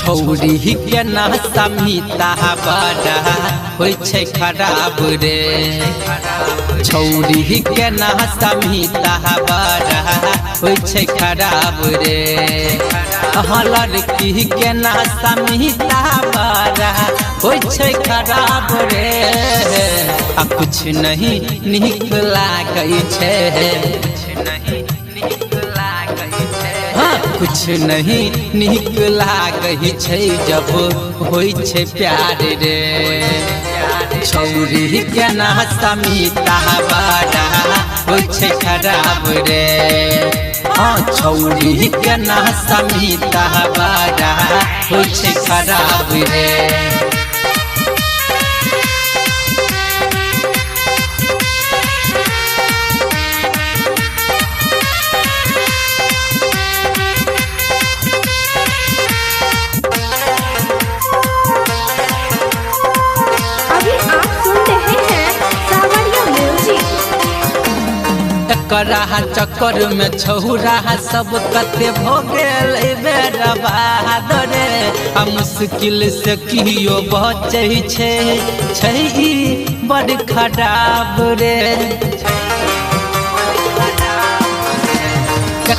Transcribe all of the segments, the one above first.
छौरी के ना समीता बड़ा होइ छै खराब रे। छौरी के ना समीता बड़ा होइ छै खराब रे। लड़की के ना समीता बड़ा होइ छै खराब रे। कुछ नहीं नीक लागै छै, कुछ नहीं नीक लागै छै जब होइ छै प्यार रे। छौरी के ना समीता बड़ा होइ छै खराब रे। छौरी के ना समीता बड़ा होइ छै खराब रे। कराहा चक्कर में छौरा सब कते भो गेल बहादुर रे। मुश्किल से कियो बचै छै बड़ खराब रे।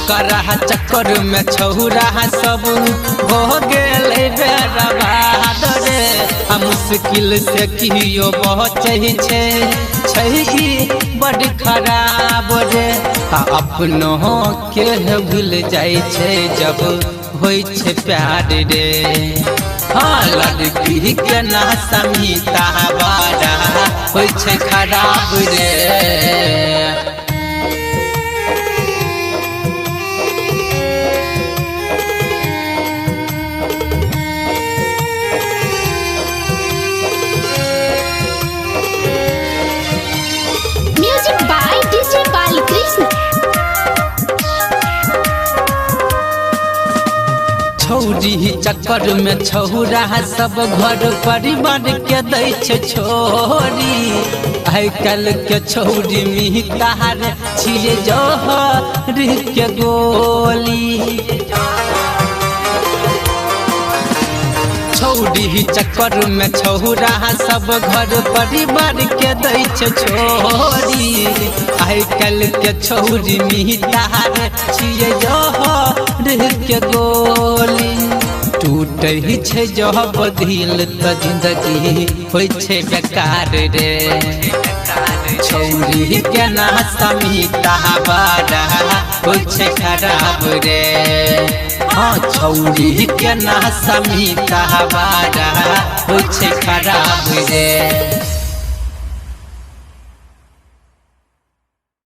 कराहा चक्कर में छौरा सब हो गेल बहादुर रे। मुश्किल से कियो बचै छै बड़ खराब रे। अपनों के भूल जाय छै जब होइ छै प्यार रे। लड़की के ना समीता बड़ा होइ छै खराब रे। छौरी चक्कर में छौरा सब घर परिवार के दै छै छोरी। आइ कल के छौरी मितार छिए जहर के गोली। छौरी चक्कर में छौरा सब घर परिवार के दै छै छोरी। आइ कल के छौरी मितार छिए जहर के गोली। टूटै छै जब दिल त जिंदगी होइ छै बेकार रे। छौरी के ना समीता बड़ा होइ छै खराब रे। छौरी के ना समीता बड़ा होइ छै खराब रे।